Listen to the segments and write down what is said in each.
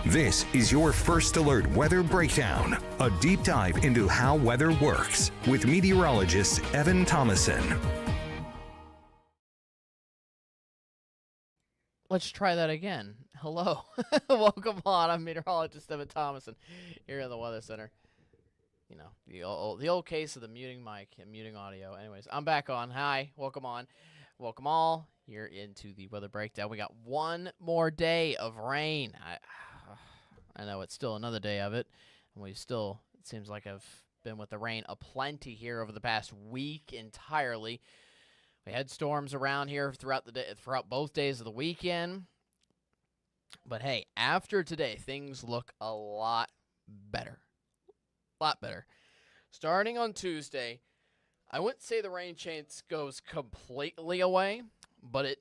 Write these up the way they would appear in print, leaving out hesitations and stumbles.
This is your First Alert Weather Breakdown, a deep dive into how weather works with meteorologist Evan Thomason. Let's try that again. Hello. Welcome on. I'm meteorologist Evan Thomason here in the Weather Center. You know, the old case of the muting mic and muting audio. Anyways, I'm back on. Hi. Welcome on. Welcome all. You're into the Weather Breakdown. We got one more day of rain. I know it's still another day of it, and it seems like I've been with the rain aplenty here over the past week entirely. We had storms around here throughout both days of the weekend. But hey, after today, things look a lot better. Starting on Tuesday, I wouldn't say the rain chance goes completely away, but it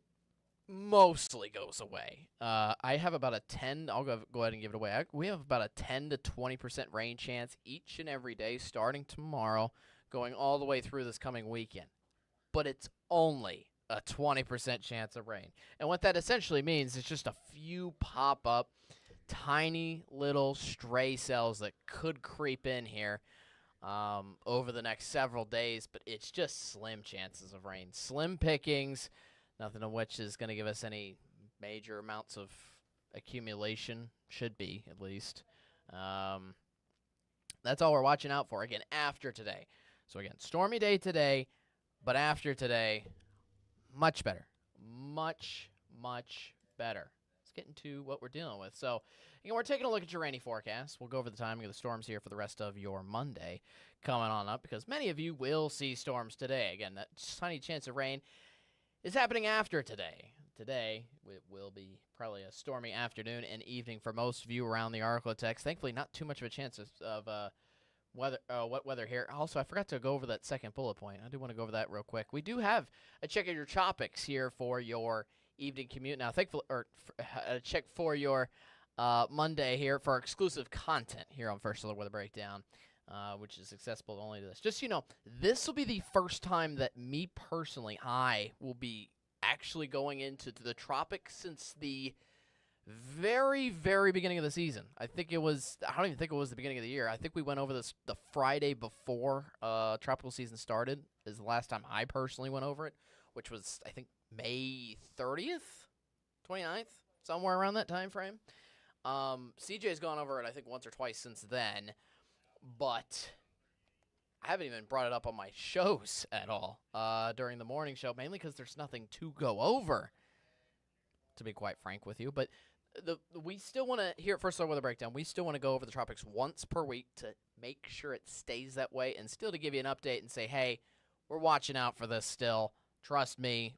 mostly goes away. I have about a 10, I'll go ahead and give it away. We have about a 10 to 20% rain chance each and every day starting tomorrow, going all the way through this coming weekend. But it's only a 20% chance of rain. And what that essentially means is just a few pop-up, tiny little stray cells that could creep in here over the next several days, but it's just slim chances of rain. Slim pickings, nothing of which is going to give us any major amounts of accumulation, should be at least. That's all we're watching out for, again, after today. So again, stormy day today, but after today, much better. Much, much better. Let's get into what we're dealing with. So, again, we're taking a look at your rainy forecast. We'll go over the timing of the storms here for the rest of your Monday coming on up, because many of you will see storms today. Again, that tiny chance of rain is happening after today. Today, it will be probably a stormy afternoon and evening for most of you around the ArkLaTex. Thankfully, not too much of a chance of wet weather here. Also, I forgot to go over that second bullet point. I do want to go over that real quick. We do have a check of your tropics here for your evening commute. Now, a check for your Monday here for our exclusive content here on First Alert Weather Breakdown, which is accessible only to this. Just so you know, this will be the first time that me personally, I will be actually going into the tropics since the very, very beginning of the season. I don't even think it was the beginning of the year. I think we went over this the Friday before tropical season started is the last time I personally went over it, which was, I think, May 30th, 29th, somewhere around that time frame. CJ's gone over it, I think, once or twice since then, but I haven't even brought it up on my shows at all during the morning show, mainly because there's nothing to go over, to be quite frank with you. But we still want to, here at First Alert Weather Breakdown, we still want to go over the tropics once per week to make sure it stays that way, and still to give you an update and say, hey, we're watching out for this still. Trust me,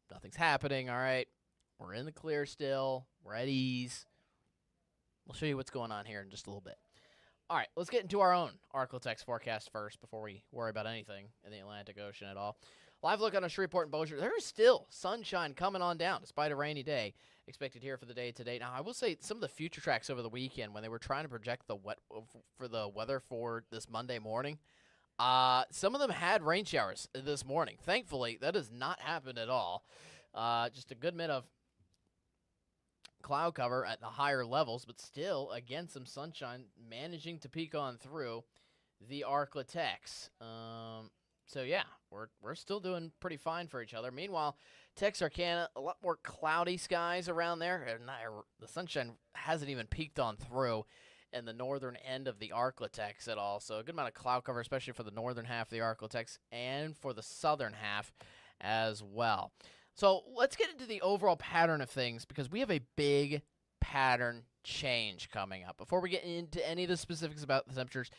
nothing's happening, all right? We're in the clear still. We're at ease. We'll show you what's going on here in just a little bit. All right, let's get into our own ArkLaTex forecast first before we worry about anything in the Atlantic Ocean at all. Live look on a Shreveport and Bossier. There is still sunshine coming on down despite a rainy day expected here for the day today. Now, I will say some of the future tracks over the weekend when they were trying to project the weather for this Monday morning, some of them had rain showers this morning. Thankfully, that has not happened at all. Just a good bit of cloud cover at the higher levels, but still, again, some sunshine managing to peek on through the ArkLaTex. So, yeah, we're still doing pretty fine for each other. Meanwhile, Texarkana, a lot more cloudy skies around there. And the sunshine hasn't even peeked on through in the northern end of the ArkLaTex at all. So a good amount of cloud cover, especially for the northern half of the ArkLaTex and for the southern half as well. So let's get into the overall pattern of things, because we have a big pattern change coming up. Before we get into any of the specifics about the temperatures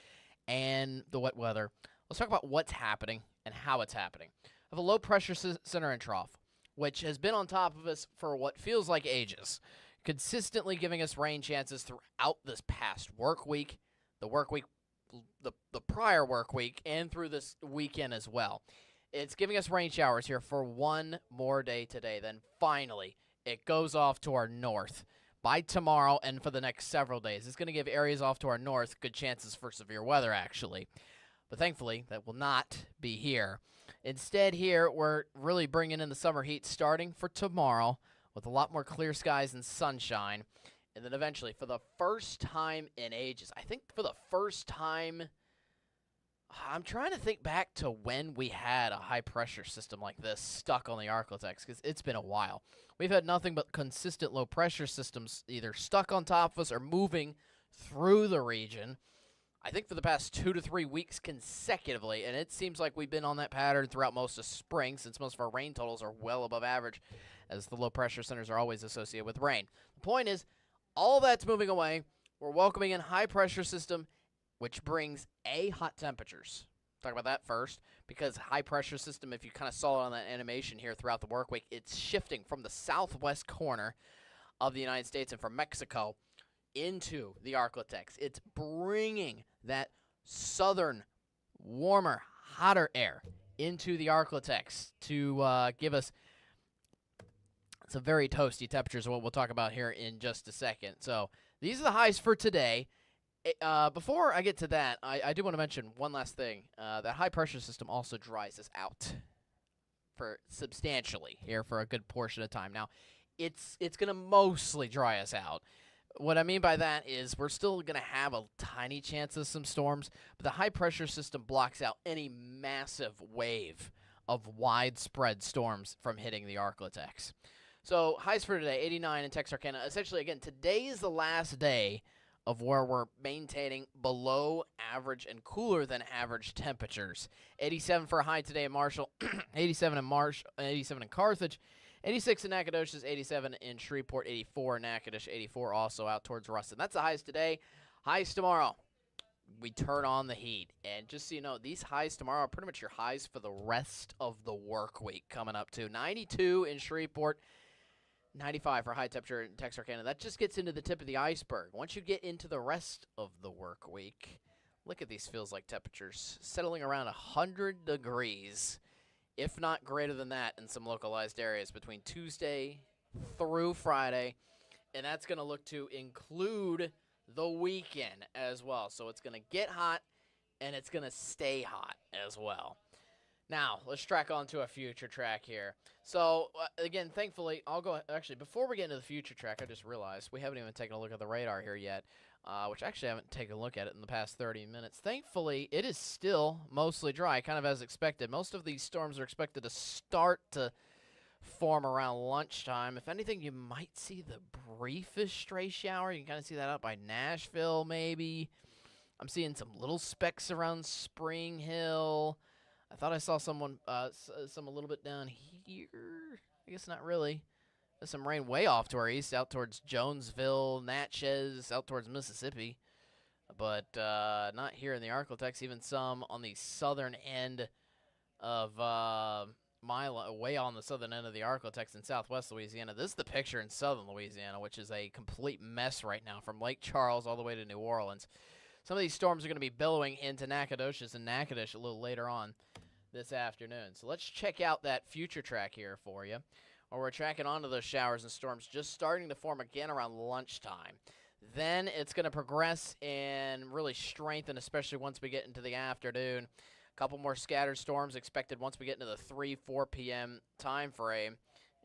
and the wet weather, let's talk about what's happening and how it's happening. I have a low pressure center and trough, which has been on top of us for what feels like ages, consistently giving us rain chances throughout this past work week, the prior work week, and through this weekend as well. It's giving us rain showers here for one more day today. Then finally, it goes off to our north by tomorrow and for the next several days. It's going to give areas off to our north good chances for severe weather, actually. But thankfully, that will not be here. Instead, here, we're really bringing in the summer heat starting for tomorrow with a lot more clear skies and sunshine. And then eventually, for the first time in ages, I think for the first time, I'm trying to think back to when we had a high-pressure system like this stuck on the ArkLaTex, because it's been a while. We've had nothing but consistent low-pressure systems either stuck on top of us or moving through the region, I think for the past 2 to 3 weeks consecutively, and it seems like we've been on that pattern throughout most of spring, since most of our rain totals are well above average, as the low-pressure centers are always associated with rain. The point is, all that's moving away. We're welcoming in high-pressure system, which brings hot temperatures. Talk about that first, because high-pressure system, if you kind of saw it on that animation here throughout the work week, it's shifting from the southwest corner of the United States and from Mexico into the ArkLaTex. It's bringing that southern, warmer, hotter air into the ArkLaTex to give us some very toasty temperatures, what we'll talk about here in just a second. So these are the highs for today. Before I get to that, I do want to mention one last thing. That high-pressure system also dries us out for substantially here for a good portion of time. Now, it's going to mostly dry us out. What I mean by that is we're still going to have a tiny chance of some storms, but the high-pressure system blocks out any massive wave of widespread storms from hitting the ArkLaTex. So highs for today, 89 in Texarkana. Essentially, again, today is the last day of where we're maintaining below average and cooler than average temperatures. 87 for a high today in Marshall, 87 in Carthage, 86 in Nacogdoches, 87 in Shreveport, 84 in Natchitoches, 84 also out towards Ruston. That's the highs today. Highs tomorrow, we turn on the heat. And just so you know, these highs tomorrow are pretty much your highs for the rest of the work week coming up to 92 in Shreveport, 95 for high temperature in Texarkana. That just gets into the tip of the iceberg. Once you get into the rest of the work week, look at these feels-like temperatures settling around 100 degrees, if not greater than that in some localized areas between Tuesday through Friday. And that's going to look to include the weekend as well. So it's going to get hot, and it's going to stay hot as well. Now, let's track on to a future track here. So, again, thankfully, actually, before we get into the future track, I just realized we haven't even taken a look at the radar here yet, which actually I haven't taken a look at it in the past 30 minutes. Thankfully, it is still mostly dry, kind of as expected. Most of these storms are expected to start to form around lunchtime. If anything, you might see the briefest stray shower. You can kind of see that out by Nashville, maybe. I'm seeing some little specks around Spring Hill. I thought I saw some a little bit down here. I guess not really. There's some rain way off to our east, out towards Jonesville, Natchez, out towards Mississippi. But not here in the ArkLaTex. Even some on the southern end of way on the southern end of the ArkLaTex in southwest Louisiana. This is the picture in southern Louisiana, which is a complete mess right now from Lake Charles all the way to New Orleans. Some of these storms are going to be billowing into Nacogdoches and Natchitoches a little later on this afternoon. So let's check out that future track here for you, where we're tracking onto those showers and storms just starting to form again around lunchtime. Then it's going to progress and really strengthen, especially once we get into the afternoon. A couple more scattered storms expected once we get into the 3-4 p.m. time frame.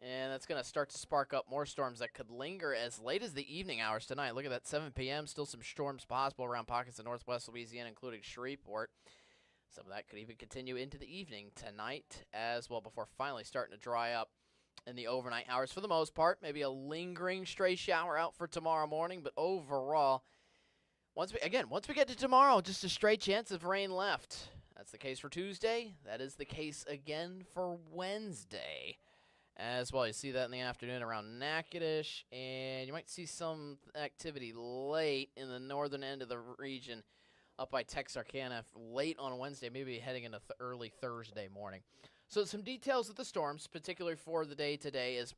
And that's going to start to spark up more storms that could linger as late as the evening hours tonight. Look at that, 7 p.m. Still some storms possible around pockets of northwest Louisiana, including Shreveport. Some of that could even continue into the evening tonight as well, before finally starting to dry up in the overnight hours for the most part. Maybe a lingering stray shower out for tomorrow morning, but overall, once we get to tomorrow, just a stray chance of rain left. That's the case for Tuesday. That is the case again for Wednesday as well. You see that in the afternoon around Natchitoches, and you might see some activity late in the northern end of the region up by Texarkana late on Wednesday, maybe heading into early Thursday morning. So some details of the storms, particularly for the day today, is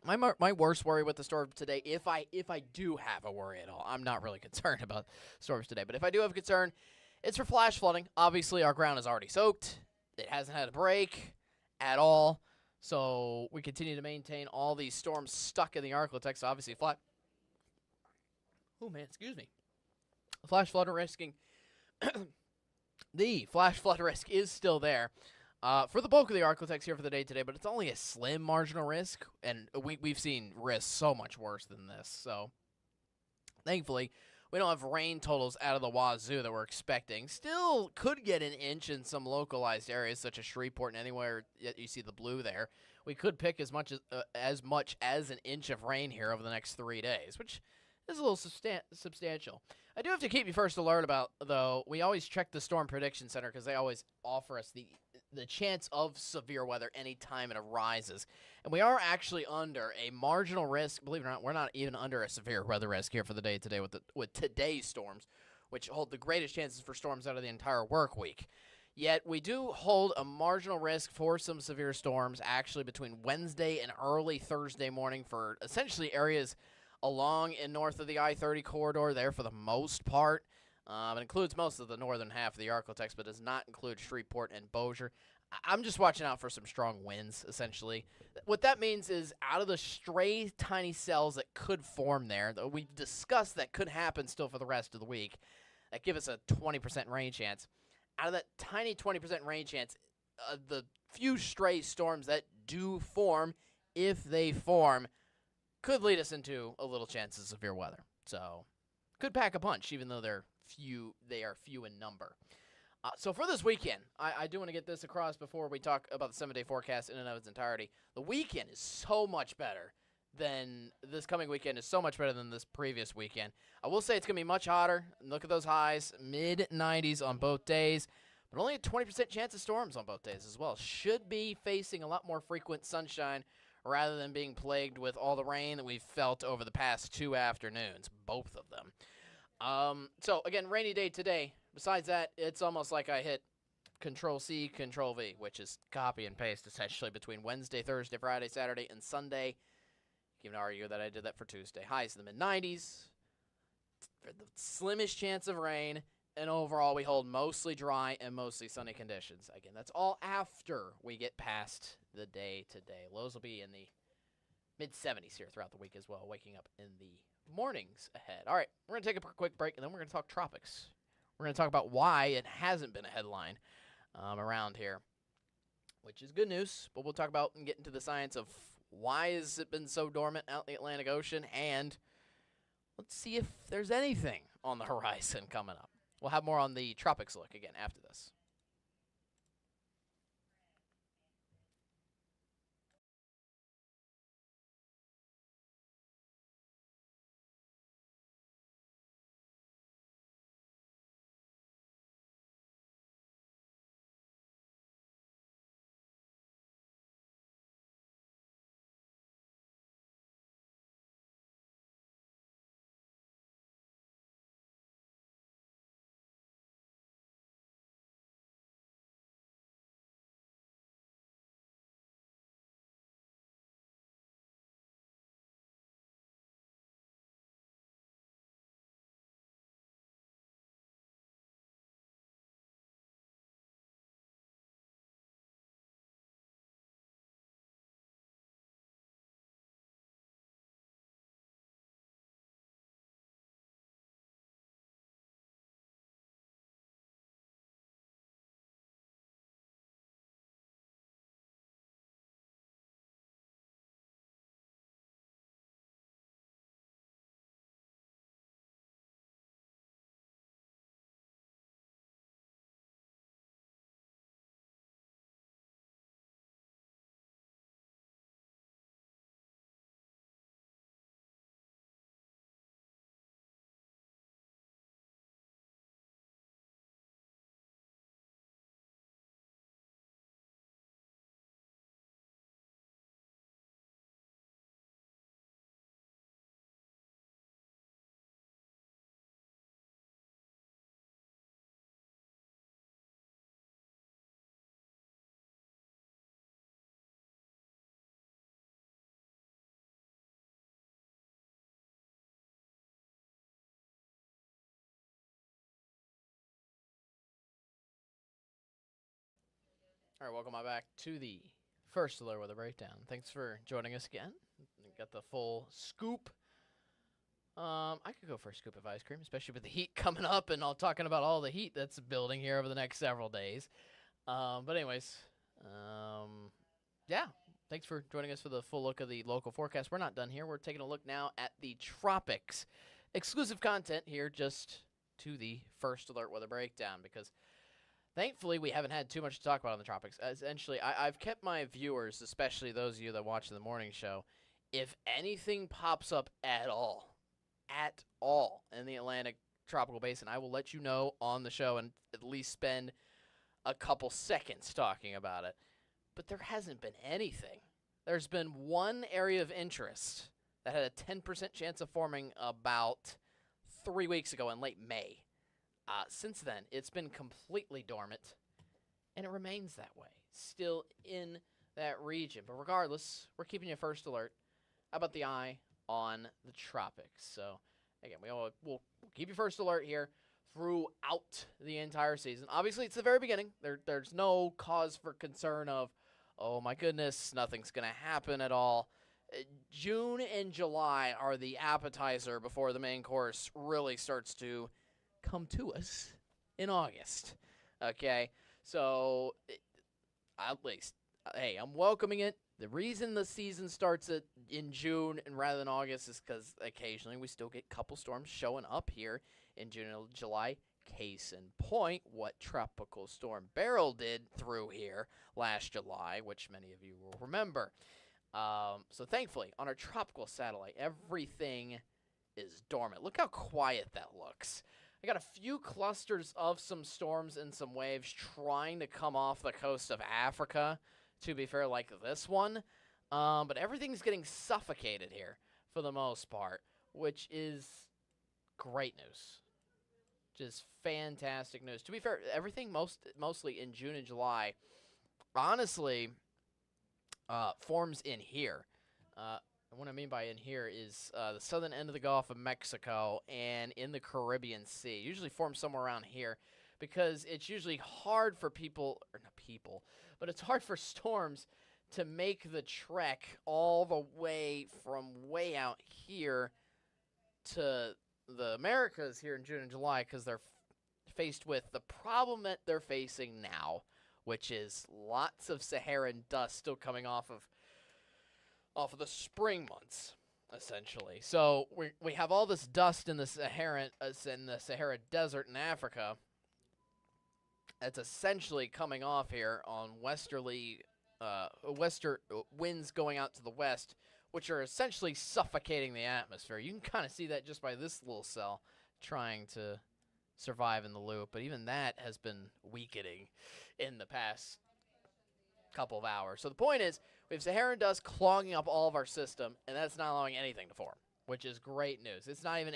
my worst worry with the storm today, if I do have a worry at all. I'm not really concerned about storms today, but if I do have concern, it's for flash flooding. Obviously, our ground is already soaked. It hasn't had a break at all. So we continue to maintain all these storms stuck in the ArkLaTex. Obviously, flash flood risking. The flash flood risk is still there for the bulk of the ArkLaTex here for the day today, but it's only a slim marginal risk, and we've seen risks so much worse than this. So Thankfully, we don't have rain totals out of the wazoo that we're expecting. Still could get an inch in some localized areas such as Shreveport and anywhere you see the blue there. We could pick as much as an inch of rain here over the next 3 days, which is a little substantial. I do have to keep you first alert about, though, we always check the Storm Prediction Center because they always offer us the chance of severe weather anytime it arises. And we are actually under a marginal risk. Believe it or not, we're not even under a severe weather risk here for the day today with today's storms, which hold the greatest chances for storms out of the entire work week. Yet we do hold a marginal risk for some severe storms actually between Wednesday and early Thursday morning for essentially areas along and north of the I-30 corridor there for the most part. It includes most of the northern half of the ArkLaTex, but does not include Shreveport and Bossier. I'm just watching out for some strong winds, essentially. What that means is out of the stray tiny cells that could form there, that we've discussed that could happen still for the rest of the week, that give us a 20% rain chance. Out of that tiny 20% rain chance, the few stray storms that do form, if they form, could lead us into a little chance of severe weather. So, could pack a punch, even though they are few in number. So for this weekend, I do want to get this across before we talk about the 7-day forecast in and of its entirety. The weekend is so much better than this coming weekend is so much better than this previous weekend. I will say it's going to be much hotter. Look at those highs, mid-90s on both days, but only a 20% chance of storms on both days as well. Should be facing a lot more frequent sunshine rather than being plagued with all the rain that we've felt over the past 2 afternoons, both of them. So, again, rainy day today. Besides that, it's almost like I hit Control-C, Control-V, which is copy and paste, essentially, between Wednesday, Thursday, Friday, Saturday, and Sunday. You can argue that I did that for Tuesday. Highs in the mid-90s, the slimmest chance of rain, and overall we hold mostly dry and mostly sunny conditions. Again, that's all after we get past the day today. Lows will be in the mid-70s here throughout the week as well, waking up in the mornings ahead. All right, we're going to take a quick break, and then we're going to talk tropics. We're going to talk about why it hasn't been a headline around here, which is good news, but we'll talk about and get into the science of why has it been so dormant out in the Atlantic Ocean, and let's see if there's anything on the horizon coming up. We'll have more on the tropics look again after this. All right, welcome back to the first alert weather breakdown. Thanks for joining us again. Got the full scoop. I could go for a scoop of ice cream, especially with the heat coming up and all talking about all the heat that's building here over the next several days. But anyways, yeah, thanks for joining us for the full look of the local forecast. We're not done here. We're taking a look now at the tropics exclusive content here just to the first alert weather breakdown because thankfully we haven't had too much to talk about on the tropics. Essentially, I've kept my viewers, especially those of you that watch the morning show, if anything pops up at all in the Atlantic tropical basin, I will let you know on the show and at least spend a couple seconds talking about it. But there hasn't been anything. There's been one area of interest that had a 10% chance of forming about 3 weeks ago in late May. Since then, it's been completely dormant, and it remains that way, still in that region. But regardless, we're keeping you first alert about the eye on the tropics. So, again, we'll keep you first alert here throughout the entire season. Obviously, it's the very beginning. There's no cause for concern of, oh my goodness, nothing's going to happen at all. June and July are the appetizer before the main course really starts to come to us in August. Okay? So, at least, hey, I'm welcoming it. The reason the season starts in June and rather than August is because occasionally we still get couple storms showing up here in June and July. Case in point, what Tropical Storm Beryl did through here last July, which many of you will remember. So thankfully, on our tropical satellite, everything is dormant. Look how quiet that looks. I got a few clusters of some storms and some waves trying to come off the coast of Africa, to be fair, like this one. But everything's getting suffocated here for the most part, which is great news. Just fantastic news. To be fair, everything mostly in June and July, honestly, forms in here. And what I mean by in here is the southern end of the Gulf of Mexico and in the Caribbean Sea. Usually forms somewhere around here because it's usually hard for but it's hard for storms to make the trek all the way from way out here to the Americas here in June and July because they're faced with the problem that they're facing now, which is lots of Saharan dust still coming off of the spring months, essentially. So we have all this dust in the Sahara Desert in Africa that's essentially coming off here on western winds going out to the west, which are essentially suffocating the atmosphere. You can kind of see that just by this little cell trying to survive in the loop, but even that has been weakening in the past couple of hours. So the point is, we have Saharan dust clogging up all of our system, and that's not allowing anything to form, which is great news. It's not even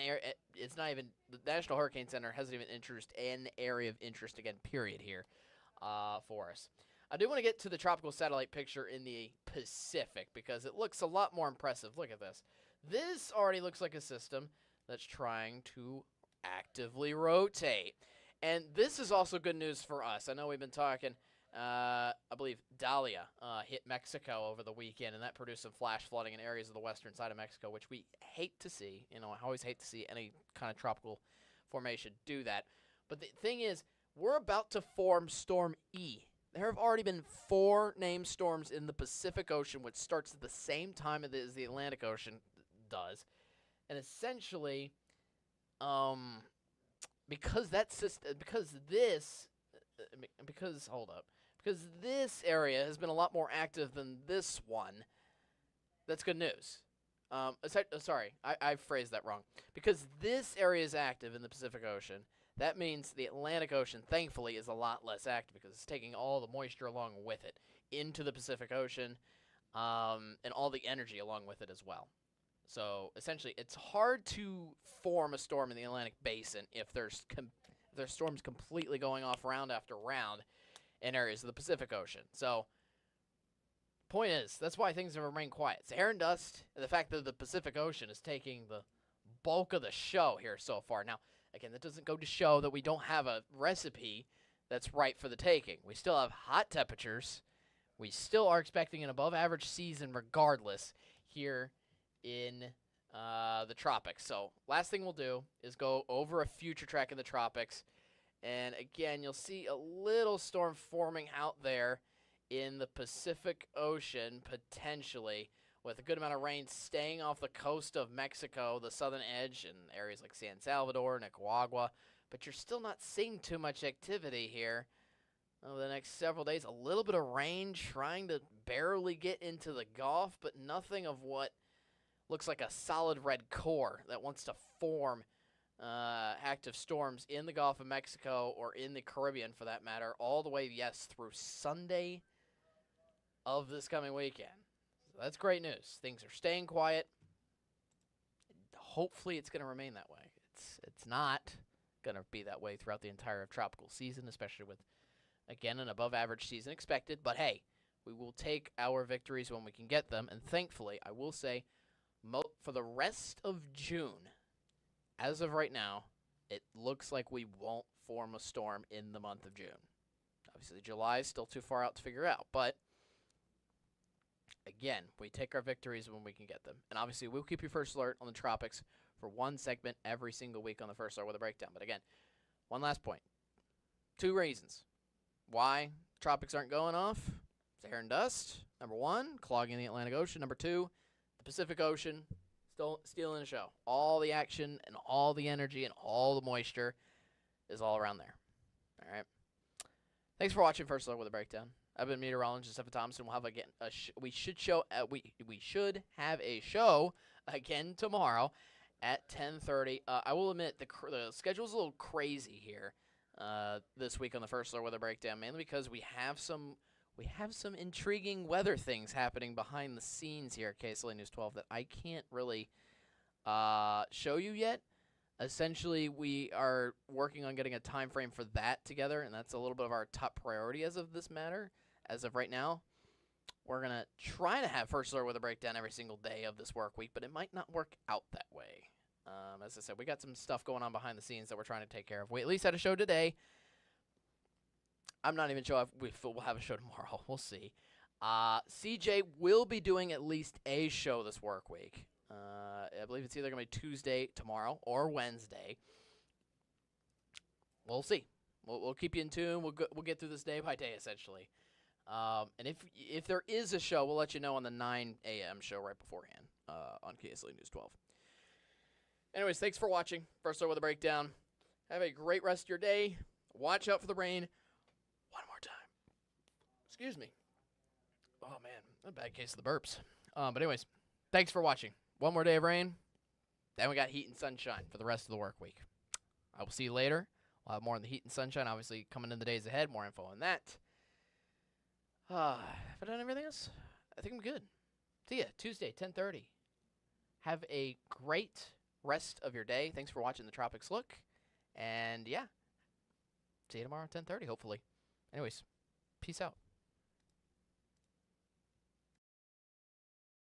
the National Hurricane Center hasn't even introduced an area of interest again, period, here for us. I do want to get to the tropical satellite picture in the Pacific because it looks a lot more impressive. Look at this. This already looks like a system that's trying to actively rotate. And this is also good news for us. I know we've been talking, I believe Dahlia hit Mexico over the weekend, and that produced some flash flooding in areas of the western side of Mexico, which we hate to see. You know, I always hate to see any kind of tropical formation do that. But the thing is, we're about to form Storm E. There have already been 4 named storms in the Pacific Ocean, which starts at the same time as the Atlantic Ocean does. And essentially, because this area has been a lot more active than this one, that's good news. Sorry, I phrased that wrong. Because this area is active in the Pacific Ocean, that means the Atlantic Ocean, thankfully, is a lot less active because it's taking all the moisture along with it into the Pacific Ocean and all the energy along with it as well. So, essentially, it's hard to form a storm in the Atlantic Basin if there's storms completely going off round after round in areas of the Pacific Ocean. So, point is, that's why things have remained quiet. Saharan dust and the fact that the Pacific Ocean is taking the bulk of the show here so far. Now, again, that doesn't go to show that we don't have a recipe that's right for the taking. We still have hot temperatures. We still are expecting an above-average season regardless here in the tropics. So last thing we'll do is go over a future track in the tropics. And again, you'll see a little storm forming out there in the Pacific Ocean, potentially, with a good amount of rain staying off the coast of Mexico, the southern edge, and areas like San Salvador, Nicaragua. But you're still not seeing too much activity here over the next several days. A little bit of rain trying to barely get into the Gulf, but nothing of what looks like a solid red core that wants to form active storms in the Gulf of Mexico or in the Caribbean, for that matter, all the way, yes, through Sunday of this coming weekend. So that's great news. Things are staying quiet. Hopefully it's going to remain that way. It's not going to be that way throughout the entire tropical season, especially with, again, an above-average season expected. But, hey, we will take our victories when we can get them. And thankfully, I will say, for the rest of June, as of right now, it looks like we won't form a storm in the month of June. Obviously, July is still too far out to figure out. But, again, we take our victories when we can get them. And, obviously, we'll keep you first alert on the tropics for one segment every single week on the First Alert Weather Breakdown. But, again, one last point. 2 reasons why tropics aren't going off. It's air and dust. Number 1, clogging the Atlantic Ocean. Number 2, the Pacific Ocean still stealing the show. All the action and all the energy and all the moisture is all around there. All right. Thanks for watching First Alert Weather Breakdown. I've been meteorologist Evan Thompson. We'll have again we should have a show again tomorrow at 10:30. I will admit the schedule's a little crazy here this week on the First Alert Weather Breakdown, mainly because we have some intriguing weather things happening behind the scenes here at KSLA News 12 that I can't really show you yet. Essentially, we are working on getting a time frame for that together, and that's a little bit of our top priority as of this matter. As of right now, we're going to try to have First Alert Weather Breakdown every single day of this work week, but it might not work out that way. As I said, we got some stuff going on behind the scenes that we're trying to take care of. We at least had a show today. I'm not even sure if we'll have a show tomorrow. We'll see. CJ will be doing at least a show this work week. I believe it's either going to be Tuesday tomorrow or Wednesday. We'll see. We'll keep you in tune. We'll get through this day by day, essentially. And if there is a show, we'll let you know on the 9 a.m. show right beforehand on KSLA News 12. Anyways, thanks for watching First Alert Weather Breakdown. Have a great rest of your day. Watch out for the rain. One more time. Excuse me. Oh, man. A bad case of the burps. But anyways, thanks for watching. One more day of rain. Then we got heat and sunshine for the rest of the work week. I will see you later. We'll have more on the heat and sunshine, obviously, coming in the days ahead. More info on that. Have I done everything else? I think I'm good. See ya Tuesday, 10:30. Have a great rest of your day. Thanks for watching the Tropics Look. And, yeah, see you tomorrow at 10:30, hopefully. Anyways, peace out.